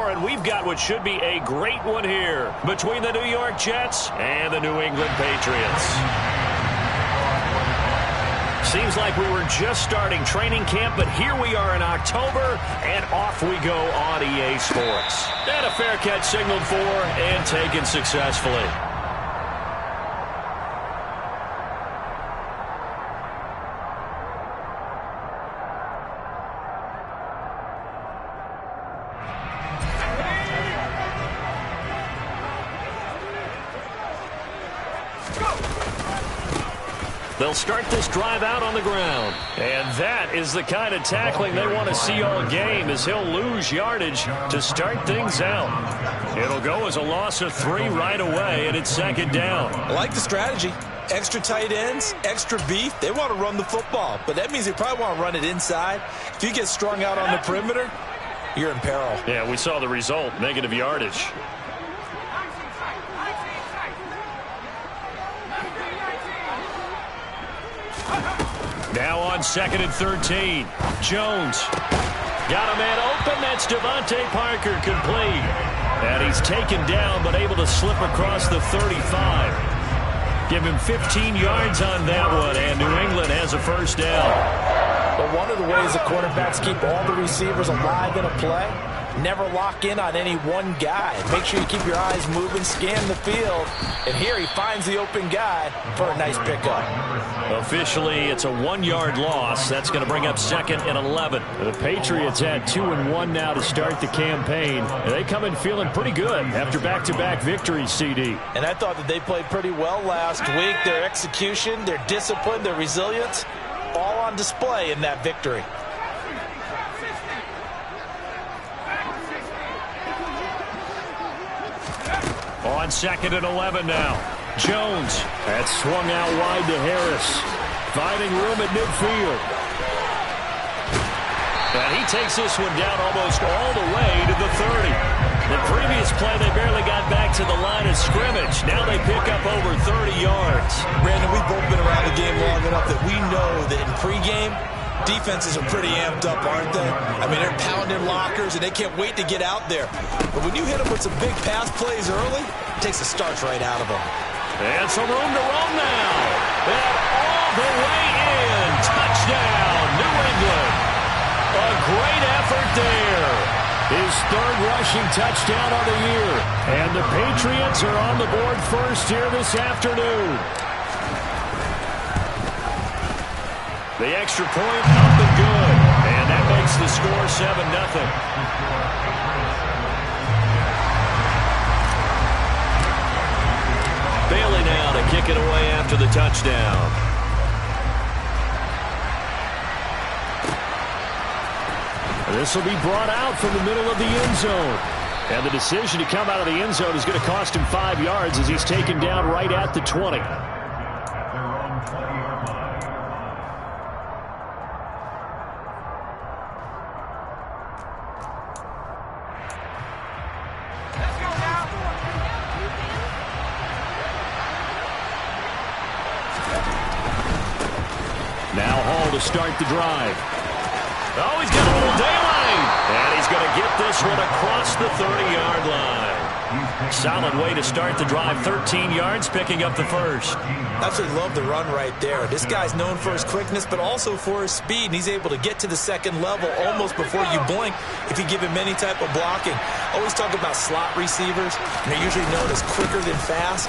score, and we've got what should be a great one here between the New York Jets and the New England Patriots. Seems like we were just starting training camp, but here we are in October, and off we go on EA Sports. And a fair catch signaled for and taken successfully. They'll start this drive out on the ground. And that is the kind of tackling they want to see all game, as he'll lose yardage to start things out. It'll go as a loss of 3 right away, and it's second down. I like the strategy. Extra tight ends, extra beef. They want to run the football, but that means they probably want to run it inside. If you get strung out on the perimeter, you're in peril. Yeah, we saw the result, negative yardage. Now on 2nd and 13. Jones got a man open. That's Devontae Parker, complete. And he's taken down but able to slip across the 35. Give him 15 yards on that one, and New England has a first down. But one of the ways the quarterbacks keep all the receivers alive in a play, never lock in on any one guy. Make sure you keep your eyes moving, scan the field. And here he finds the open guy for a nice pickup. Officially, it's a 1-yard loss. That's going to bring up 2nd and 11. The Patriots had 2-1 now to start the campaign. They come in feeling pretty good after back-to-back victories, CD. And I thought that they played pretty well last week. Their execution, their discipline, their resilience, all on display in that victory. On 2nd and 11 now. Jones. That's swung out wide to Harris. Finding room at midfield. And he takes this one down almost all the way to the 30. The previous play, they barely got back to the line of scrimmage. Now they pick up over 30 yards. Brandon, we've both been around the game long enough that we know that in pregame, defenses are pretty amped up, aren't they? I mean, they're pounding lockers, and they can't wait to get out there. But when you hit them with some big pass plays early, it takes the starch right out of them. And some room to roam now. And all the way in. Touchdown, New England. A great effort there. His 3rd rushing touchdown of the year. And the Patriots are on the board first here this afternoon. The extra point up and good. And that makes the score 7-0. Bailey now to kick it away after the touchdown. This will be brought out from the middle of the end zone. And the decision to come out of the end zone is going to cost him 5 yards as he's taken down right at the 20. Now Hall to start the drive. Oh, he's got a little daylight. And he's going to get this one across the 30-yard line. Solid way to start the drive. 13 yards, picking up the first. Absolutely love the run right there. This guy's known for his quickness, but also for his speed. And he's able to get to the second level almost before you blink if you give him any type of blocking. Always talk about slot receivers, and they're usually known as quicker than fast.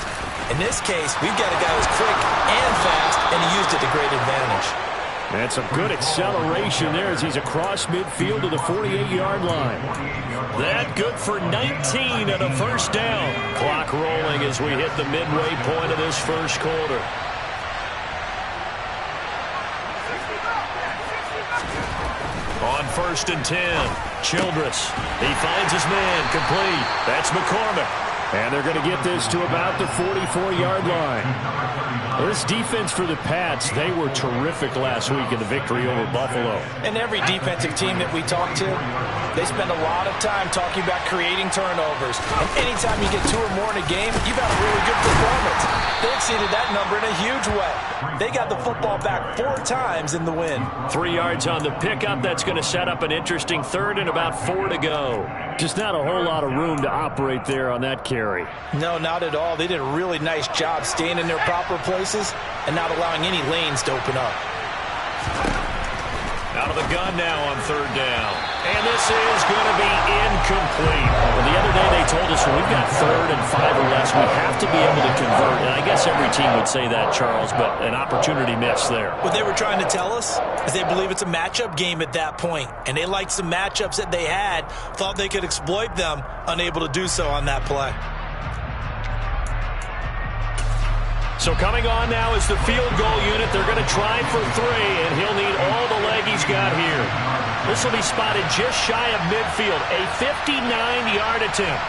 In this case, we've got a guy who's quick and fast, and he used it to great advantage. And some good acceleration there as he's across midfield to the 48-yard line. That good for 19 and a first down. Clock rolling as we hit the midway point of this first quarter. On 1st and 10, Childress. He finds his man, complete. That's McCormick. And they're going to get this to about the 44-yard line. This defense for the Pats, they were terrific last week in the victory over Buffalo. And every defensive team that we talk to, they spend a lot of time talking about creating turnovers. And anytime you get 2 or more in a game, you've had a really good performance. They exceeded that number in a huge way. They got the football back 4 times in the win. 3 yards on the pickup. That's going to set up an interesting 3rd and about 4 to go. Just not a whole lot of room to operate there on that carry. No, not at all. They did a really nice job staying in their proper places and not allowing any lanes to open up. Out of the gun now on third down. And this is going to be incomplete. Well, the other day they told us when we've got 3rd and 5 or less, we have to be able to convert. And I guess every team would say that, Charles, but an opportunity missed there. What they were trying to tell us is they believe it's a matchup game at that point. And they liked some matchups that they had, thought they could exploit them, unable to do so on that play. So coming on now is the field goal unit. They're going to try for 3, and he'll need all the leg he's got here. This will be spotted just shy of midfield, a 59-yard attempt.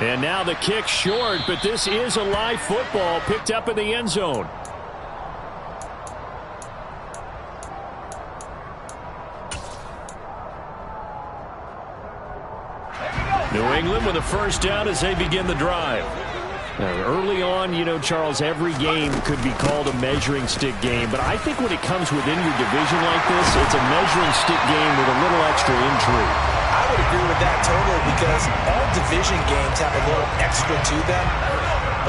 And now the kick short, but this is a live football picked up in the end zone. New England with a first down as they begin the drive. Now, early on, you know, Charles, every game could be called a measuring stick game. But I think when it comes within your division like this, it's a measuring stick game with a little extra intrigue. I would agree with that totally because all division games have a little extra to them.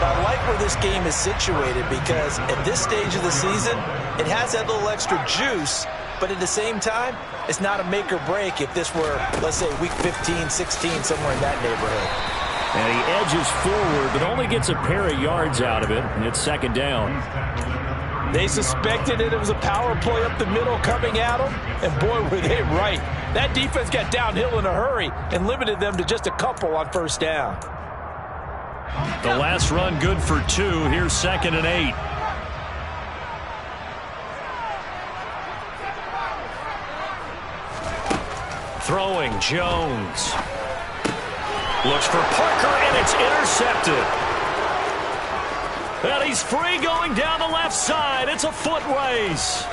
But I like where this game is situated because at this stage of the season, it has that little extra juice. But at the same time, it's not a make or break if this were, let's say, week 15, 16, somewhere in that neighborhood. And he edges forward, but only gets a pair of yards out of it, and it's second down. They suspected it was a power play up the middle coming at them, and boy, were they right. That defense got downhill in a hurry and limited them to just a couple on first down. The last run good for 2. Here's 2nd and 8. Throwing, Jones. Looks for Parker, and it's intercepted. And he's free going down the left side. It's a foot race.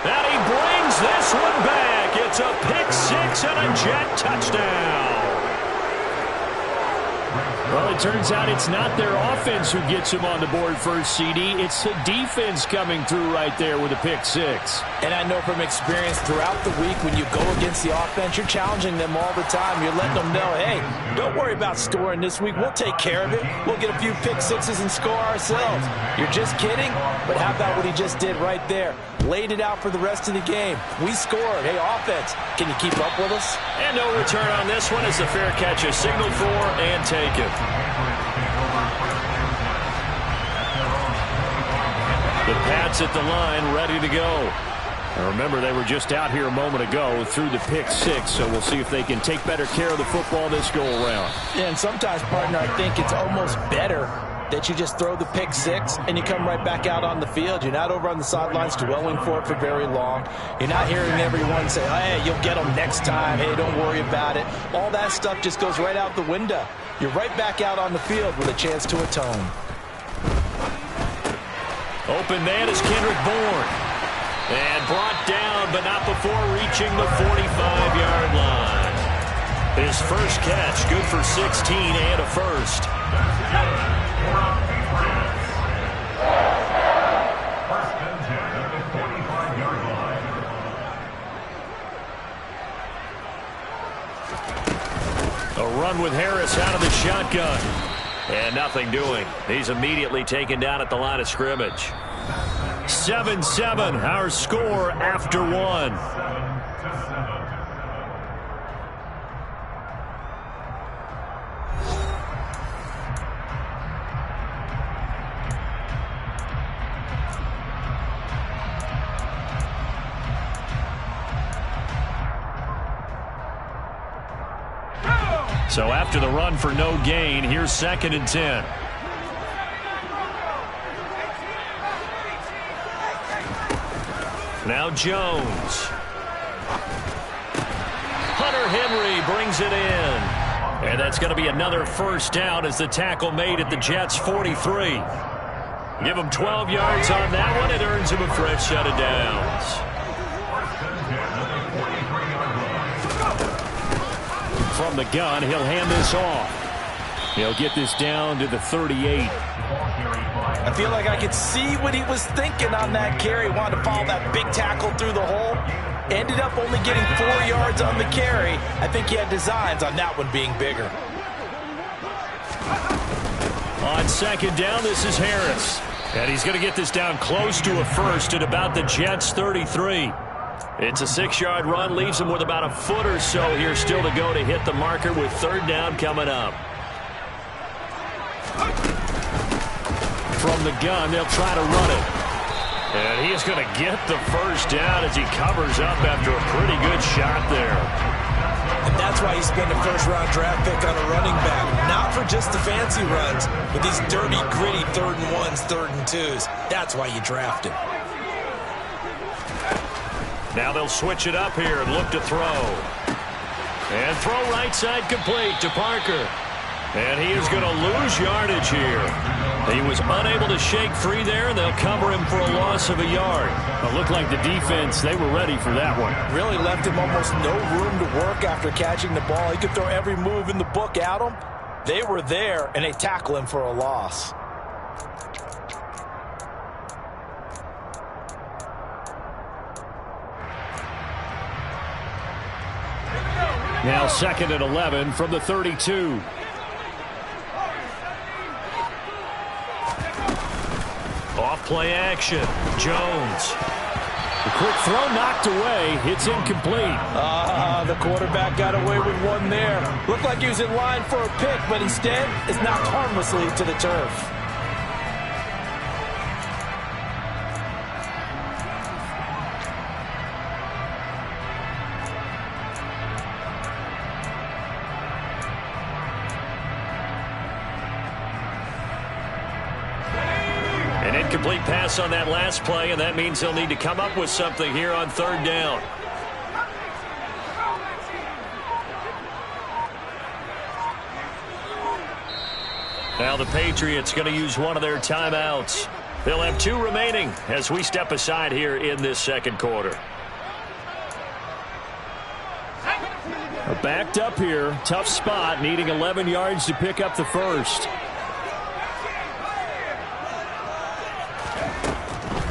And he brings this one back. It's a pick 6 and a Jet touchdown. Well, it turns out it's not their offense who gets him on the board first, CD. It's the defense coming through right there with a pick 6. And I know from experience throughout the week when you go against the offense, you're challenging them all the time. You're letting them know, hey, don't worry about scoring this week. We'll take care of it. We'll get a few pick 6s and score ourselves. You're just kidding? But how about what he just did right there? Laid it out for the rest of the game. We scored. Hey, offense, can you keep up with us? And no return on this one as the fair catch is signaled for and taken. The Pats at the line, ready to go. Now remember, they were just out here a moment ago through the pick 6, so we'll see if they can take better care of the football this go-around. Yeah, and sometimes, partner, I think it's almost better that you just throw the pick 6 and you come right back out on the field. You're not over on the sidelines dwelling for it for very long. You're not hearing everyone say, hey, you'll get them next time. Hey, don't worry about it. All that stuff just goes right out the window. You're right back out on the field with a chance to atone. Open man is Kendrick Bourne. And brought down, but not before reaching the 45-yard line. His first catch, good for 16 and a first. A run with Harris out of the shotgun. And nothing doing. He's immediately taken down at the line of scrimmage. 7-7, our score after 1. So after the run for no gain, here's 2nd and 10. Now Jones. Hunter Henry brings it in. And that's going to be another first down as the tackle made at the Jets' 43. Give him 12 yards on that one. It earns him a fresh set of downs. From the gun, he'll hand this off. He'll get this down to the 38. I feel like I could see what he was thinking on that carry. Wanted to follow that big tackle through the hole. Ended up only getting 4 yards on the carry. I think he had designs on that one being bigger. On second down, this is Harris. And he's going to get this down close to a first at about the Jets' 33. It's a 6-yard run, leaves him with about a foot or so here still to go to hit the marker with third down coming up. From the gun, they'll try to run it. And he is going to get the first down as he covers up after a pretty good shot there. And that's why you spend a first-round draft pick on a running back. Not for just the fancy runs, but these dirty, gritty 3rd and 1s, 3rd and 2s. That's why you draft him. Now they'll switch it up here and look to throw. And throw right side complete to Parker. And he is going to lose yardage here. He was unable to shake free there, and they'll cover him for a loss of a yard. It looked like the defense, they were ready for that one. Really left him almost no room to work after catching the ball. He could throw every move in the book at him. They were there, and they tackle him for a loss. Now 2nd and 11 from the 32. Off play action. Jones. The quick throw knocked away. It's incomplete. The quarterback got away with one there. Looked like he was in line for a pick, but instead is knocked harmlessly to the turf. An incomplete pass on that last play, and that means they'll need to come up with something here on third down. Now the Patriots going to use one of their timeouts. They'll have 2 remaining as we step aside here in this second quarter. Backed up here, tough spot, needing 11 yards to pick up the first.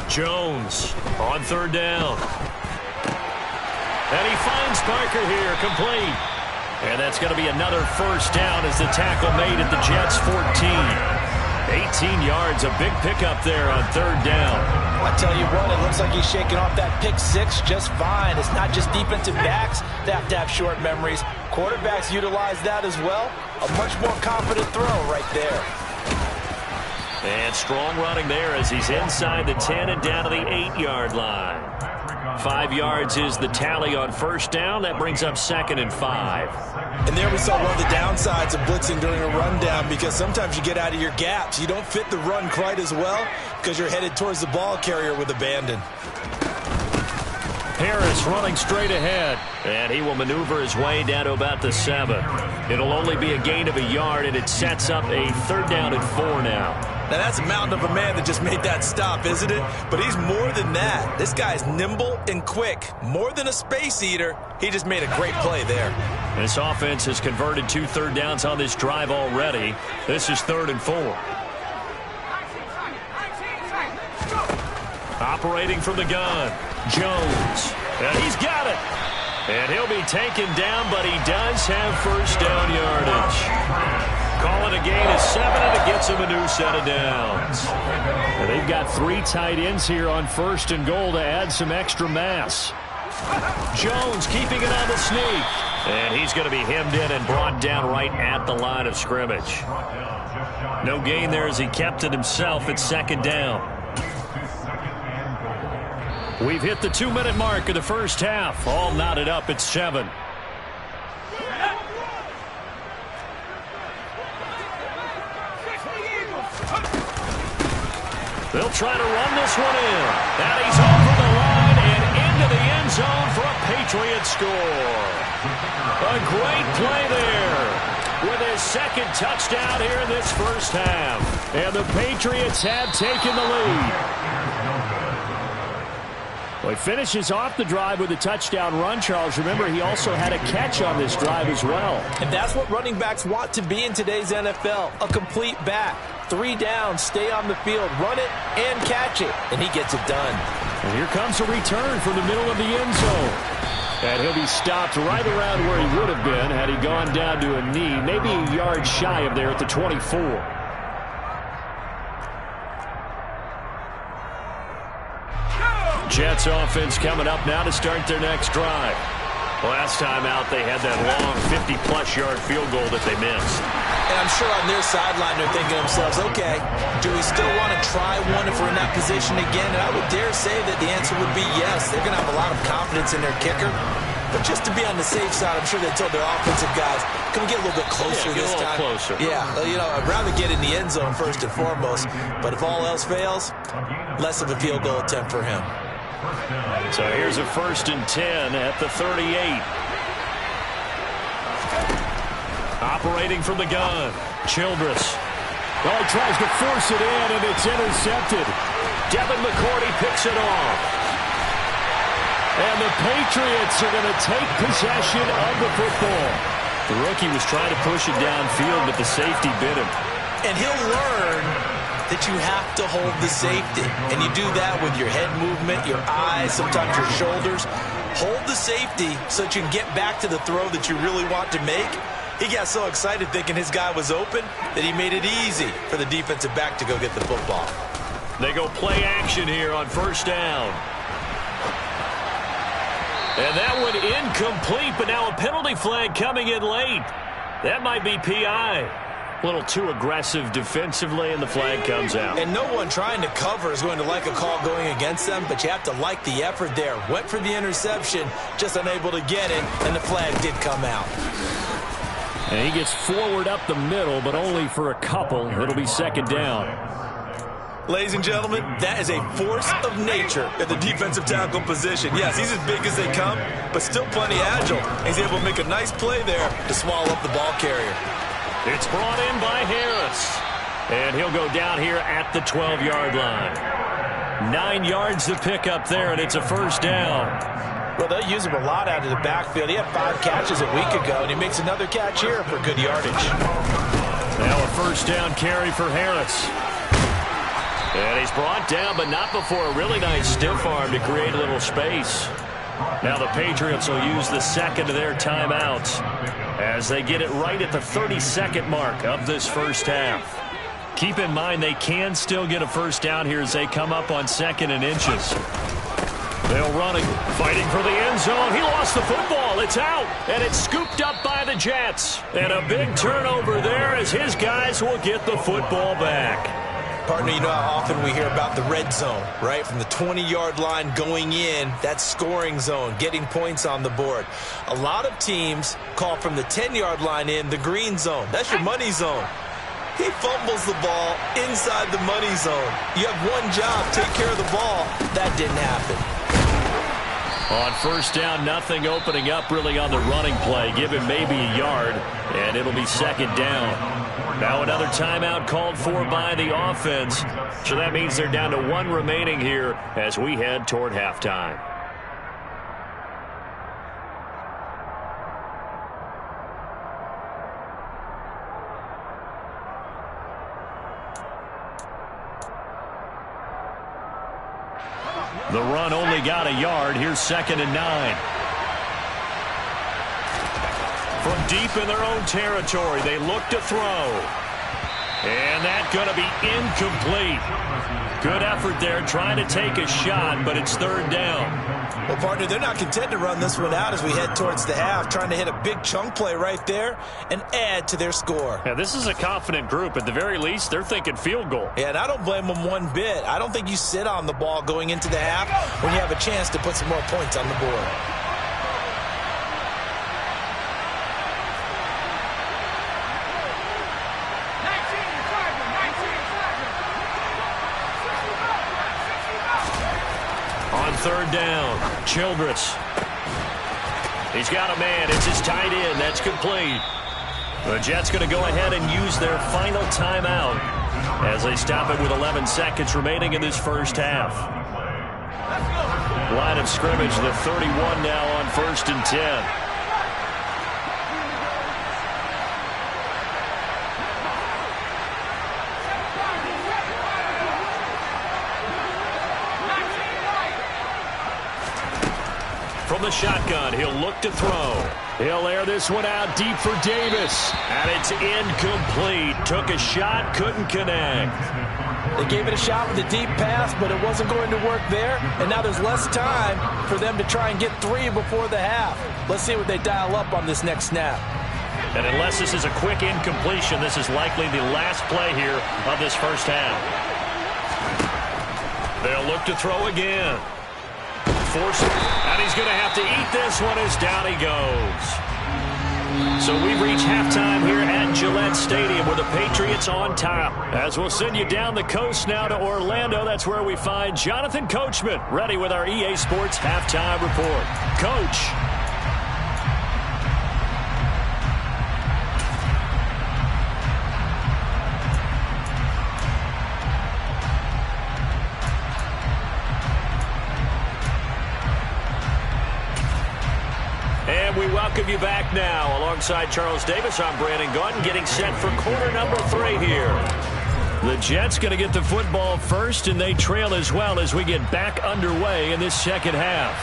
Jones on third down. And he finds Parker here, complete. And that's going to be another first down as the tackle made at the Jets' 14. 18 yards, a big pickup there on third down. I tell you what, it looks like he's shaking off that pick 6 just fine. It's not just defensive backs that have to have short memories. Quarterbacks utilize that as well. A much more confident throw right there. And strong running there as he's inside the 10 and down to the 8-yard line. 5 yards is the tally on first down. That brings up 2nd and 5. And there we saw one of the downsides of blitzing during a rundown, because sometimes you get out of your gaps. You don't fit the run quite as well because you're headed towards the ball carrier with abandon. Harris running straight ahead, and he will maneuver his way down to about the 7. It'll only be a gain of a yard, and it sets up a third down and 4 now. Now, that's a mountain of a man that just made that stop, isn't it? But he's more than that. This guy's nimble and quick. More than a space eater. He just made a great play there. This offense has converted 2 third downs on this drive already. This is 3rd and 4. Operating from the gun, Jones. And he's got it. And he'll be taken down, but he does have first down yardage. Call it a gain of 7, and it gets him a new set of downs. And they've got 3 tight ends here on 1st and goal to add some extra mass. Jones keeping it on the sneak. And he's going to be hemmed in and brought down right at the line of scrimmage. No gain there as he kept it himself at 2nd down. We've hit the 2-minute mark of the first half. All knotted up at 7. They'll try to run this one in. And he's over the line and into the end zone for a Patriot score. A great play there with his 2nd touchdown here in this first half. And the Patriots have taken the lead. Well, he finishes off the drive with a touchdown run, Charles. Remember, he also had a catch on this drive as well. And that's what running backs want to be in today's NFL, a complete back. 3 downs, stay on the field, run it, and catch it. And he gets it done. And here comes a return from the middle of the end zone. And he'll be stopped right around where he would have been had he gone down to a knee, maybe a yard shy of there at the 24. Jets offense coming up now to start their next drive. Last time out, they had that long 50-plus yard field goal that they missed. And I'm sure on their sideline they're thinking to themselves, okay, do we still want to try one if we're in that position again? And I would dare say that the answer would be yes. They're going to have a lot of confidence in their kicker. But just to be on the safe side, I'm sure they told their offensive guys, can we get a little bit closer this time? Closer. Yeah, you know, I'd rather get in the end zone first and foremost. But if all else fails, less of a field goal attempt for him. So here's a 1st and 10 at the 38. Operating from the gun, Childress. Oh, he tries to force it in, and it's intercepted. Devin McCourty picks it off. And the Patriots are going to take possession of the football. The rookie was trying to push it downfield, but the safety bit him. And he'll learn that you have to hold the safety. And you do that with your head movement, your eyes, sometimes your shoulders. Hold the safety so that you can get back to the throw that you really want to make. He got so excited thinking his guy was open that he made it easy for the defensive back to go get the football. They go play action here on 1st down. And that one incomplete, but now a penalty flag coming in late. That might be PI. A little too aggressive defensively, and the flag comes out. And no one trying to cover is going to like a call going against them, but you have to like the effort there. Went for the interception, just unable to get it, and the flag did come out. And he gets forward up the middle, but only for a couple. It'll be 2nd down. Ladies and gentlemen, that is a force of nature in the defensive tackle position. Yes, he's as big as they come, but still plenty agile. He's able to make a nice play there to swallow up the ball carrier. It's brought in by Harris. And he'll go down here at the 12-yard line. 9 yards to pick up there, and it's a 1st down. Well, they'll use him a lot out of the backfield. He had 5 catches a week ago, and he makes another catch here for good yardage. Now a 1st down carry for Harris. And he's brought down, but not before a really nice stiff arm to create a little space. Now the Patriots will use the 2nd of their timeouts as they get it right at the 32nd mark of this 1st half. Keep in mind they can still get a 1st down here as they come up on 2nd and inches. They'll run it, fighting for the end zone. He lost the football. It's out, and it's scooped up by the Jets. And a big turnover there as his guys will get the football back. Partner, you know how often we hear about the red zone, right? From the 20-yard line going in, that scoring zone, getting points on the board. A lot of teams call from the 10-yard line in the green zone. That's your money zone. He fumbles the ball inside the money zone. You have one job, take care of the ball. That didn't happen. On 1st down, nothing opening up really on the running play. Give him maybe a yard, and it'll be 2nd down. Now another timeout called for by the offense. So that means they're down to 1 remaining here as we head toward halftime. The run only got a yard. Here's 2nd and 9. From deep in their own territory, they look to throw. And that's going to be incomplete. Good effort there, trying to take a shot, but it's 3rd down. Well, partner, they're not content to run this one out as we head towards the half, trying to hit a big chunk play right there and add to their score. Yeah, this is a confident group. At the very least, they're thinking field goal. Yeah, and I don't blame them one bit. I don't think you sit on the ball going into the half when you have a chance to put some more points on the board. On 3rd down, Childress. He's got a man. It's his tight end. That's complete. The Jets going to go ahead and use their final timeout as they stop it with 11 seconds remaining in this 1st half. Line of scrimmage, the 31 now on 1st and 10. the shotgun. He'll look to throw. He'll air this one out deep for Davis. And it's incomplete. Took a shot, couldn't connect. They gave it a shot with a deep pass, but it wasn't going to work there. And now there's less time for them to try and get 3 before the half. Let's see what they dial up on this next snap. And unless this is a quick incompletion, this is likely the last play here of this first half. They'll look to throw again. Force it, and he's going to have to eat this one as down he goes. So we've reached halftime here at Gillette Stadium with the Patriots on top. As we'll send you down the coast now to Orlando, that's where we find Jonathan Coachman ready with our EA Sports halftime report. Coach. We welcome you back now. Alongside Charles Davis, I'm Brandon Gaudin, getting set for quarter number 3 here. The Jets going to get the football first, and they trail as well as we get back underway in this second half.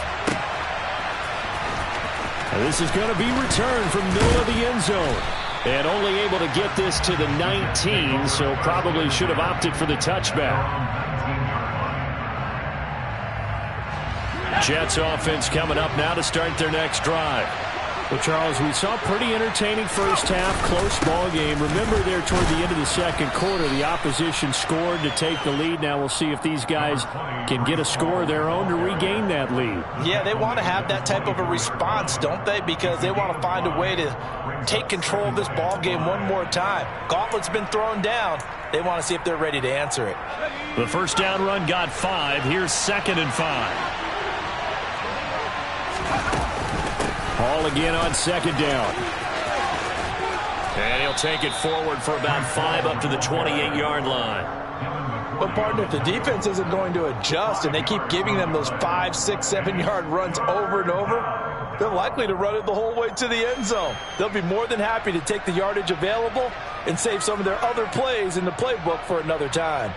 This is going to be returned from middle of the end zone. And only able to get this to the 19, so probably should have opted for the touchback. Jets offense coming up now to start their next drive. Well, Charles, we saw a pretty entertaining first half, close ball game. Remember there toward the end of the second quarter, the opposition scored to take the lead. Now we'll see if these guys can get a score of their own to regain that lead. Yeah, they want to have that type of a response, don't they? Because they want to find a way to take control of this ball game one more time. Gauntlet's been thrown down. They want to see if they're ready to answer it. The first down run got 5. Here's 2nd and 5. Ball again on 2nd down. And he'll take it forward for about 5 up to the 28-yard line. But, partner, if the defense isn't going to adjust and they keep giving them those 5, 6, 7-yard runs over and over, they're likely to run it the whole way to the end zone. They'll be more than happy to take the yardage available and save some of their other plays in the playbook for another time.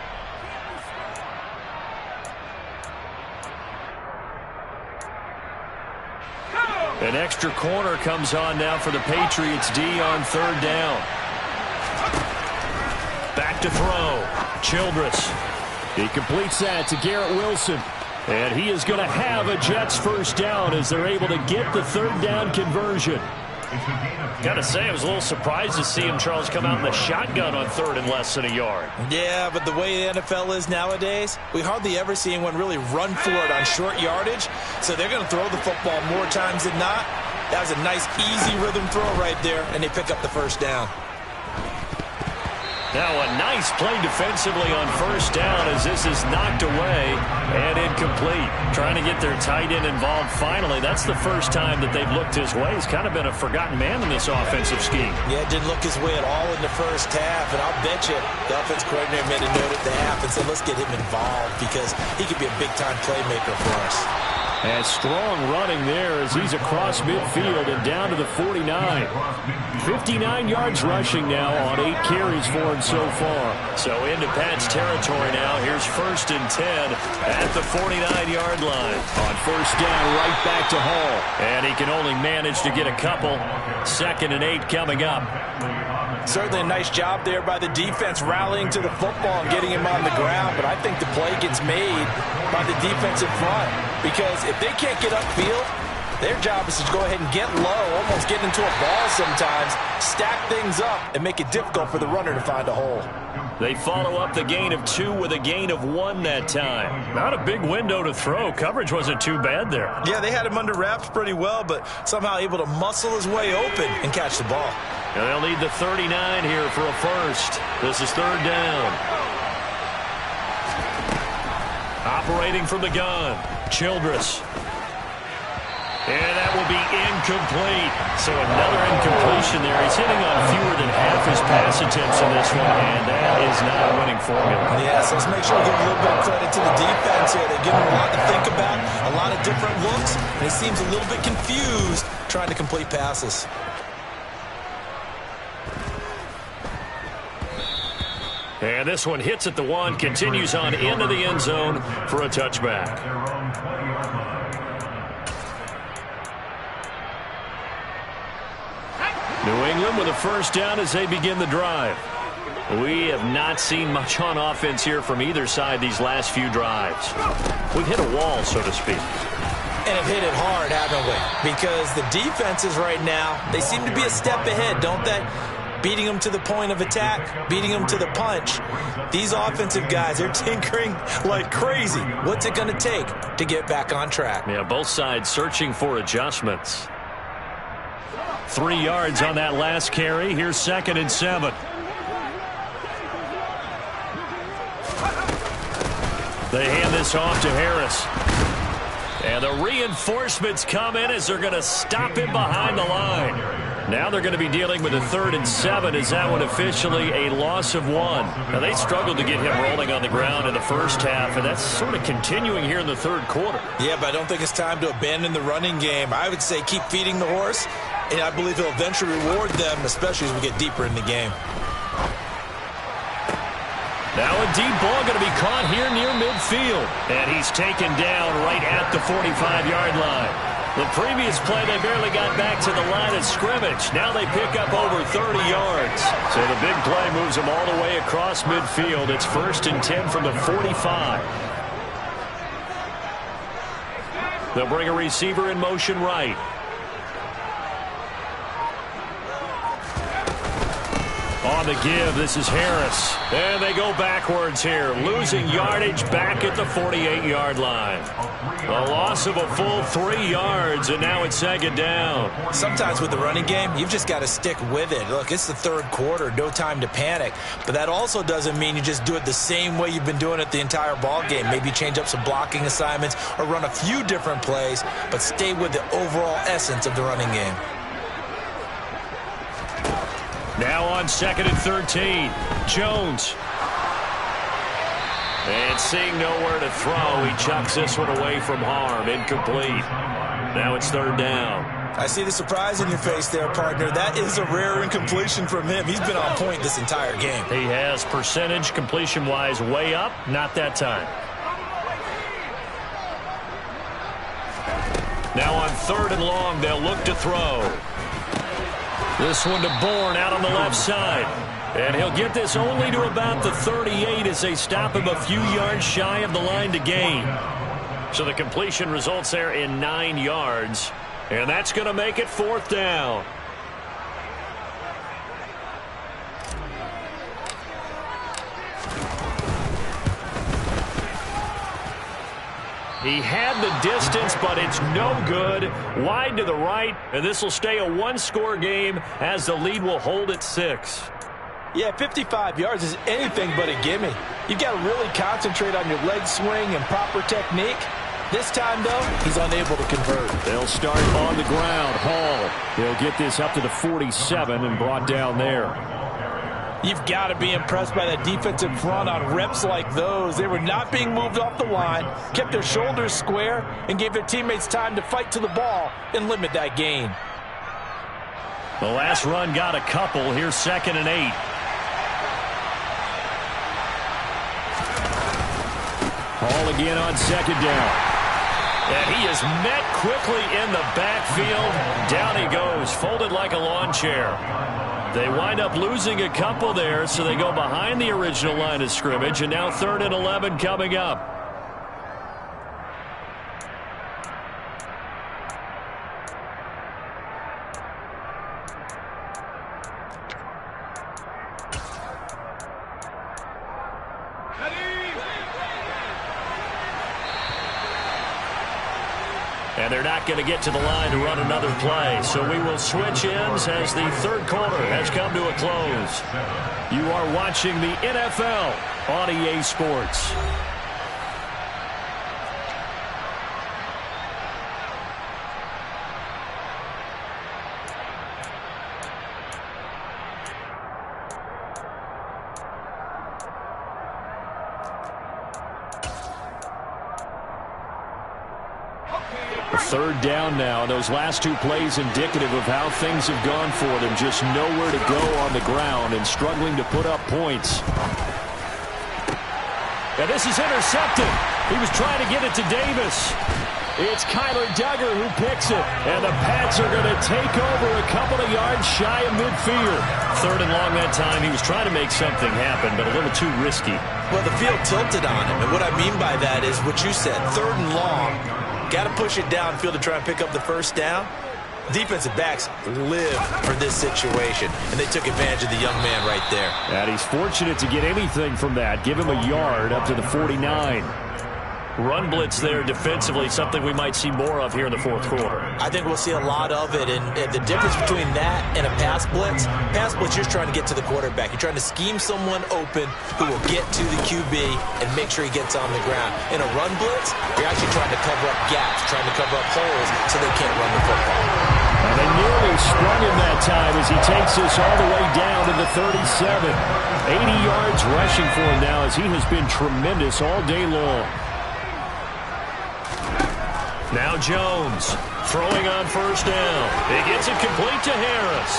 An extra corner comes on now for the Patriots D on 3rd down. Back to throw. Childress. He completes that to Garrett Wilson. And he is going to have a Jets first down as they're able to get the 3rd down conversion. Got to say, I was a little surprised to see him, Charles, come out in the shotgun on 3rd and less than a yard. Yeah, but the way the NFL is nowadays, we hardly ever see anyone really run for it on short yardage. So they're going to throw the football more times than not. That was a nice, easy rhythm throw right there, and they pick up the first down. Now a nice play defensively on first down as this is knocked away and incomplete. Trying to get their tight end involved finally. That's the first time that they've looked his way. He's kind of been a forgotten man in this offensive scheme. Yeah, didn't look his way at all in the first half, and I'll bet you the offense coordinator made a note at the half and said, let's get him involved because he could be a big-time playmaker for us. And strong running there as he's across midfield and down to the 49. 59 yards rushing now on 8 carries for him so far. So into Pat's territory now. Here's 1st and 10 at the 49-yard line. On first down, right back to Hall. And he can only manage to get a couple. 2nd and 8 coming up. Certainly a nice job there by the defense rallying to the football and getting him on the ground. But I think the play gets made by the defense in front. Because if they can't get upfield, their job is to go ahead and get low, almost get into a ball sometimes, stack things up, and make it difficult for the runner to find a hole. They follow up the gain of 2 with a gain of 1 that time. Not a big window to throw. Coverage wasn't too bad there. Yeah, they had him under wraps pretty well, but somehow able to muscle his way open and catch the ball. And they'll need the 39 here for a first. This is 3rd down. Operating from the gun, Childress. And that will be incomplete. So another incompletion there. He's hitting on fewer than half his pass attempts in this one, and that is not a winning formula. Yeah, so let's make sure we give a little bit of credit to the defense here. They give him a lot to think about, a lot of different looks, and he seems a little bit confused trying to complete passes. And this one hits at the 1, continues on into the end zone for a touchback. New England with a first down as they begin the drive. We have not seen much on offense here from either side these last few drives. We've hit a wall, so to speak. And have hit it hard, haven't we? Because the defenses right now, they seem to be a step ahead, don't they? Beating them to the point of attack, beating them to the punch. These offensive guys, they're tinkering like crazy. What's it going to take to get back on track? Yeah, both sides searching for adjustments. 3 yards on that last carry. Here's 2nd and 7. They hand this off to Harris. And the reinforcements come in as they're going to stop him behind the line. Now they're going to be dealing with a 3rd and 7. Is that one officially a loss of 1? Now, they struggled to get him rolling on the ground in the first half, and that's sort of continuing here in the 3rd quarter. Yeah, but I don't think it's time to abandon the running game. I would say keep feeding the horse, and I believe he'll eventually reward them, especially as we get deeper in the game. Now a deep ball going to be caught here near midfield. And he's taken down right at the 45-yard line. The previous play, they barely got back to the line of scrimmage. Now they pick up over 30 yards. So the big play moves them all the way across midfield. It's 1st and 10 from the 45. They'll bring a receiver in motion right. On the give, this is Harris. And they go backwards here, losing yardage back at the 48-yard line. A loss of a full 3 yards, and now it's 2nd down. Sometimes with the running game, you've just got to stick with it. Look, it's the 3rd quarter, no time to panic. But that also doesn't mean you just do it the same way you've been doing it the entire ball game. Maybe change up some blocking assignments or run a few different plays, but stay with the overall essence of the running game. Now on 2nd and 13, Jones. And seeing nowhere to throw, he chucks this one away from harm. Incomplete. Now it's 3rd down. I see the surprise in your face there, partner. That is a rare incompletion from him. He's been on point this entire game. He has percentage completion-wise way up. Not that time. Now on 3rd and long, they'll look to throw. This one to Bourne out on the left side. And he'll get this only to about the 38 as they stop him a few yards shy of the line to gain. So the completion results there in 9 yards. And that's going to make it 4th down. He had the distance, but it's no good. Wide to the right, and this will stay a 1-score game as the lead will hold at 6. Yeah, 55 yards is anything but a gimme. You've got to really concentrate on your leg swing and proper technique. This time, though, he's unable to convert. They'll start on the ground. Hall, he'll get this up to the 47 and brought down there. You've got to be impressed by that defensive front on reps like those. They were not being moved off the line, kept their shoulders square, and gave their teammates time to fight to the ball and limit that gain. The last run got a couple. Here's 2nd and 8. Hall again on 2nd down. And he is met quickly in the backfield. Down he goes, folded like a lawn chair. They wind up losing a couple there, so they go behind the original line of scrimmage, and now 3rd and 11 coming up. And they're not going to get to the line to run another play. So we will switch ends as the 3rd quarter has come to a close. You are watching the NFL on EA Sports. Third down now. Those last 2 plays indicative of how things have gone for them. Just nowhere to go on the ground and struggling to put up points. And this is intercepted. He was trying to get it to Davis. It's Kyler Duggar who picks it. And the Pats are going to take over a couple of yards shy of midfield. 3rd and long that time. He was trying to make something happen, but a little too risky. Well, the field tilted on him. And what I mean by that is what you said. 3rd and long. Got to push it downfield to try and pick up the first down. Defensive backs live for this situation, and they took advantage of the young man right there. And he's fortunate to get anything from that. Give him a yard up to the 49. Run blitz there defensively, something we might see more of here in the 4th quarter. I think we'll see a lot of it, and the difference between that and a pass blitz, you're just trying to get to the quarterback. You're trying to scheme someone open who will get to the QB and make sure he gets on the ground. In a run blitz, you're actually trying to cover up gaps, trying to cover up holes so they can't run the football. And they nearly sprung him that time as he takes this all the way down to the 37. 80 yards rushing for him now as he has been tremendous all day long. Now Jones throwing on 1st down. He gets it complete to Harris.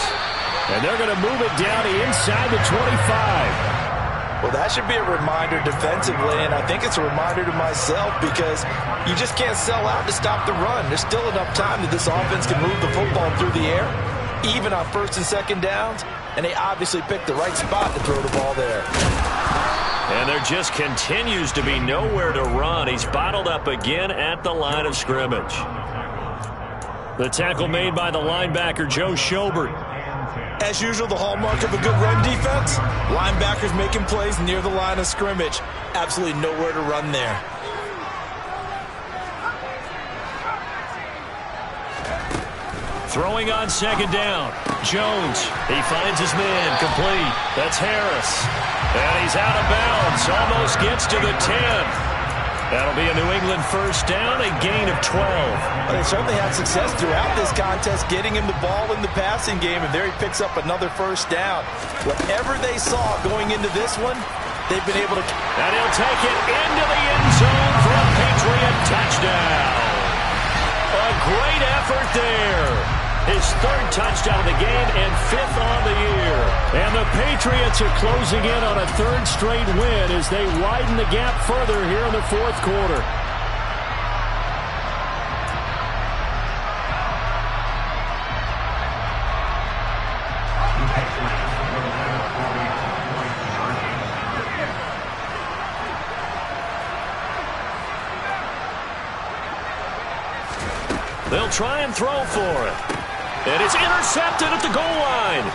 And they're going to move it down to inside the 25. Well, that should be a reminder defensively, and I think it's a reminder to myself because you just can't sell out to stop the run. There's still enough time that this offense can move the football through the air, even on 1st and 2nd downs, and they obviously picked the right spot to throw the ball there. And there just continues to be nowhere to run. He's bottled up again at the line of scrimmage. The tackle made by the linebacker, Joe Schobert. As usual, the hallmark of a good run defense, linebackers making plays near the line of scrimmage. Absolutely nowhere to run there. Throwing on 2nd down. Jones, he finds his man, complete. That's Harris. And he's out of bounds, almost gets to the 10. That'll be a New England 1st down, a gain of 12. Well, they certainly had success throughout this contest, getting him the ball in the passing game, and there he picks up another 1st down. Whatever they saw going into this one, they've been able to... And he'll take it into the end zone for a Patriot touchdown. A great effort there. His 3rd touchdown of the game and 5th on the year. And the Patriots are closing in on a 3rd straight win as they widen the gap further here in the 4th quarter. They'll try and throw for it. And it's intercepted at the goal line.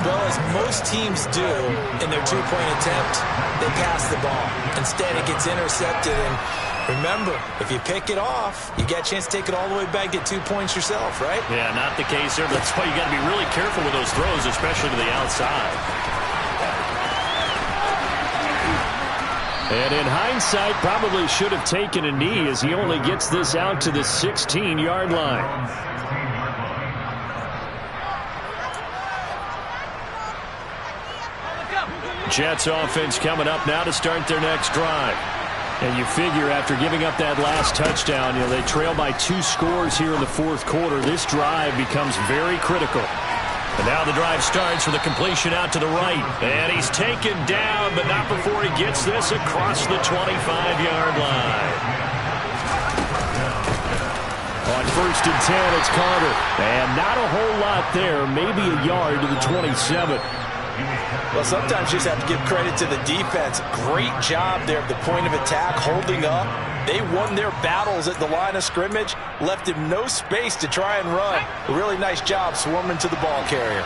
Well, as most teams do in their 2-point attempt, they pass the ball. Instead, it gets intercepted. And remember, if you pick it off, you get a chance to take it all the way back, get 2 points yourself, right? Yeah, not the case there. That's why you got to be really careful with those throws, especially to the outside. And in hindsight, probably should have taken a knee as he only gets this out to the 16-yard line. Jets offense coming up now to start their next drive. And you figure after giving up that last touchdown, they trail by 2 scores here in the 4th quarter. This drive becomes very critical. And now the drive starts with a completion out to the right. And he's taken down, but not before he gets this across the 25-yard line. On 1st and 10, it's Carter. And not a whole lot there, maybe a yard to the 27. Well, sometimes you just have to give credit to the defense. Great job there at the point of attack, holding up. They won their battles at the line of scrimmage, left him no space to try and run. A really nice job swarming to the ball carrier.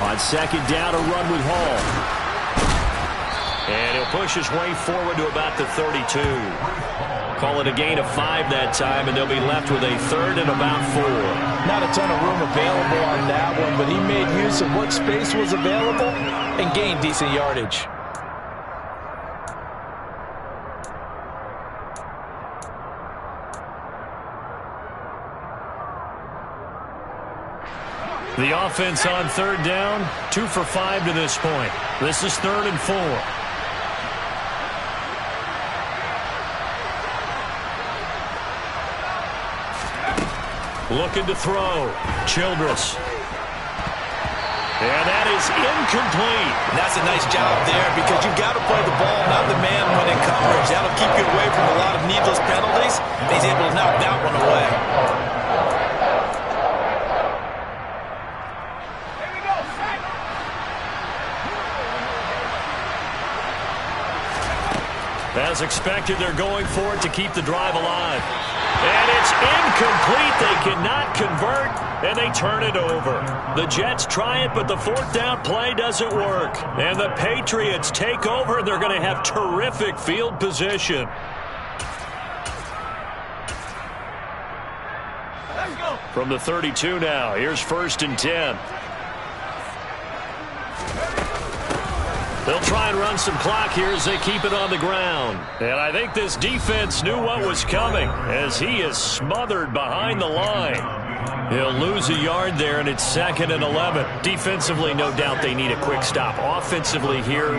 On 2nd down, a run with Hall. And he'll push his way forward to about the 32. Call it a gain of 5 that time, and they'll be left with a 3rd and about 4. Not a ton of room available on that one, but he made use of what space was available and gained decent yardage. The offense on 3rd down, 2 for 5 to this point. This is 3rd and 4. Looking to throw. Childress. And that is incomplete. And that's a nice job there because you've got to play the ball, not the man when in coverage. That'll keep you away from a lot of needless penalties. And he's able to knock that one away. As expected, they're going for it to keep the drive alive. And it's incomplete. They cannot convert, and they turn it over. The Jets try it, but the fourth down play doesn't work. And the Patriots take over, and they're going to have terrific field position. From the 32 now, here's 1st and 10. They'll try and run some clock here as they keep it on the ground. And I think this defense knew what was coming as he is smothered behind the line. He'll lose a yard there, and it's 2nd and 11. Defensively, no doubt they need a quick stop. Offensively here,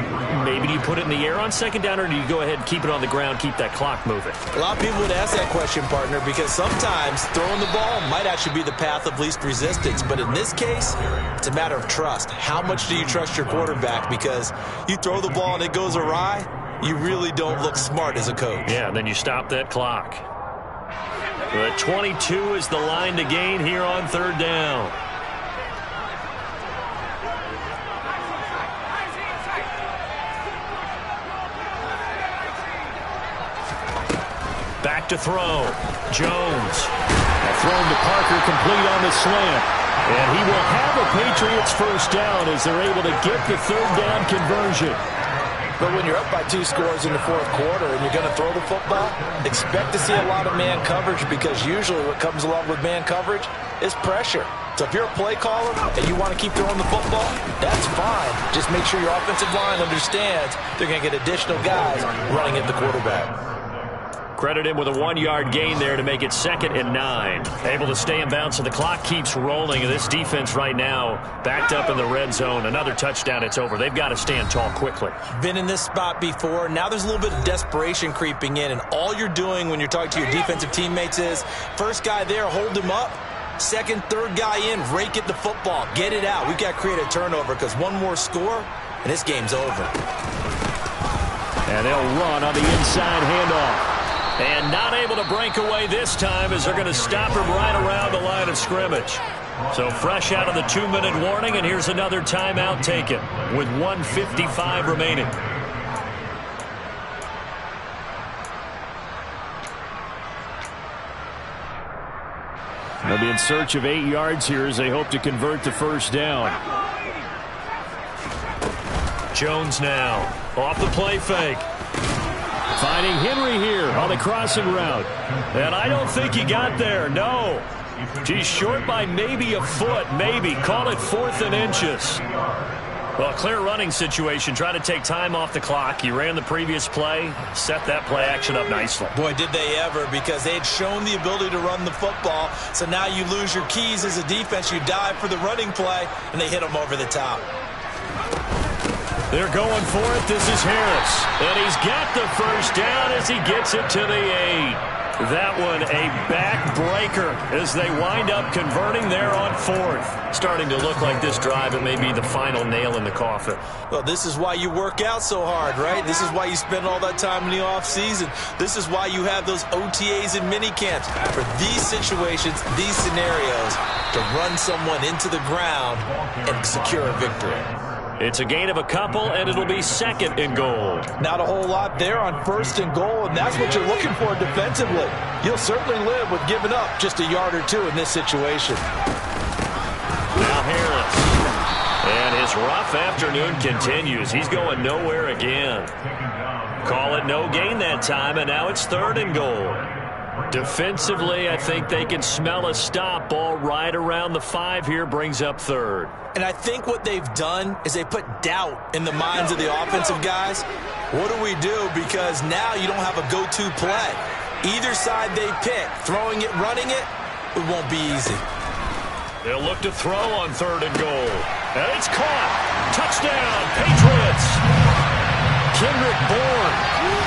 maybe do you put it in the air on 2nd down, or do you go ahead and keep it on the ground, keep that clock moving? A lot of people would ask that question, partner, because sometimes throwing the ball might actually be the path of least resistance. But in this case, it's a matter of trust. How much do you trust your quarterback? Because you throw the ball and it goes awry, you really don't look smart as a coach. Yeah, and then you stop that clock. The 22 is the line to gain here on 3rd down. Back to throw. Jones. Thrown to Parker, complete on the slant. And he will have a Patriots 1st down as they're able to get the 3rd down conversion. But when you're up by 2 scores in the 4th quarter and you're going to throw the football, expect to see a lot of man coverage because usually what comes along with man coverage is pressure. So if you're a play caller and you want to keep throwing the football, that's fine. Just make sure your offensive line understands they're going to get additional guys running at the quarterback. Credit him with a 1-yard gain there to make it 2nd and 9. Able to stay in bounds, so the clock keeps rolling. And this defense right now backed up in the red zone. Another touchdown, it's over. They've got to stand tall quickly. Been in this spot before. Now there's a little bit of desperation creeping in. And all you're doing when you're talking to your defensive teammates is, first guy there, hold him up. Second, third guy in, rake at the football. Get it out. We've got to create a turnover because one more score, and this game's over. And they'll run on the inside handoff. And not able to break away this time as they're going to stop him right around the line of scrimmage. So fresh out of the 2-minute warning, and here's another timeout taken with 1:55 remaining. They'll be in search of 8 yards here as they hope to convert the 1st down. Jones now off the play fake. Finding Henry here on the crossing route. And I don't think he got there, no. He's short by maybe a foot, maybe. Call it 4th and inches. Well, clear running situation. Try to take time off the clock. He ran the previous play, set that play action up nicely. Boy, did they ever, because they had shown the ability to run the football. So now you lose your keys as a defense. You dive for the running play, and they hit them over the top. They're going for it. This is Harris. And he's got the 1st down as he gets it to the 8. That one a backbreaker as they wind up converting there on 4th. Starting to look like this drive, it may be the final nail in the coffin. Well, this is why you work out so hard, right? This is why you spend all that time in the offseason. This is why you have those OTAs and mini camps. For these situations, these scenarios, to run someone into the ground and secure a victory. It's a gain of a couple, and it'll be 2nd and goal. Not a whole lot there on 1st and goal, and that's what you're looking for defensively. You'll certainly live with giving up just a yard or 2 in this situation. Now Harris. And his rough afternoon continues. He's going nowhere again. Call it no gain that time, and now it's 3rd and goal. Defensively, I think they can smell a stop. Ball right around the 5 here, brings up 3rd. And I think what they've done is they put doubt in the minds of the offensive guys. What do we do? Because now you don't have a go-to play. Either side they pick, throwing it, running it, it won't be easy. They'll look to throw on 3rd and goal. And it's caught. Touchdown, Patriots. Kendrick Bourne,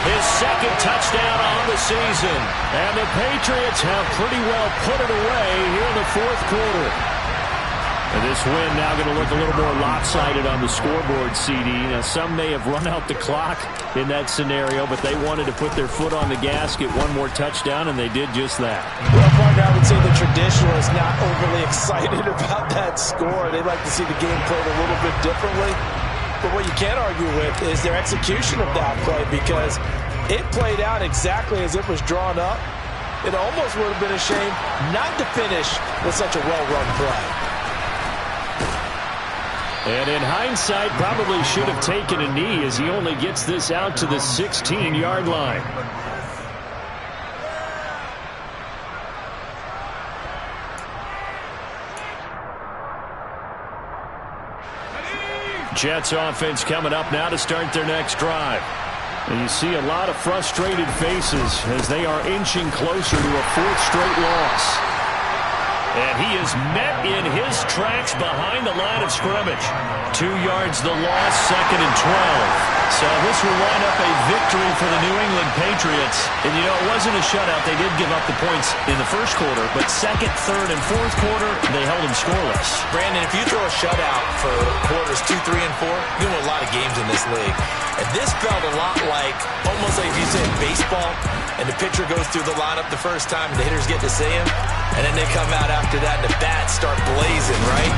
his second touchdown on the season. And the Patriots have pretty well put it away here in the fourth quarter. And this win now going to look a little more lopsided on the scoreboard, CD. Now, some may have run out the clock in that scenario, but they wanted to put their foot on the gas, get one more touchdown, and they did just that. Well, partner, I would say the traditionalists not overly excited about that score. They'd like to see the game played a little bit differently. But what you can't argue with is their execution of that play, because it played out exactly as it was drawn up. It almost would have been a shame not to finish with such a well-run play. And in hindsight, probably should have taken a knee as he only gets this out to the 16-yard line. Jets offense coming up now to start their next drive. And you see a lot of frustrated faces as they are inching closer to a fourth straight loss. And he is met in his tracks behind the line of scrimmage. 2 yards the loss, 2nd and 12. So this will wind up a victory for the New England Patriots. And, you know, it wasn't a shutout. They did give up the points in the first quarter, but second, third, and fourth quarter, they held them scoreless. Brandon, if you throw a shutout for quarters 2, 3, and 4, you win a lot of games in this league. And this felt a lot like, almost like if you say baseball, and the pitcher goes through the lineup the first time, and the hitters get to see him, and then they come out after that, and the bats start blazing, right?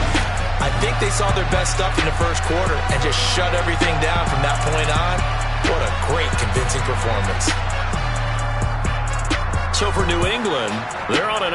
I think they saw their best stuff in the first quarter and just shut everything down from that point on. What a great, convincing performance. So for New England, they're on an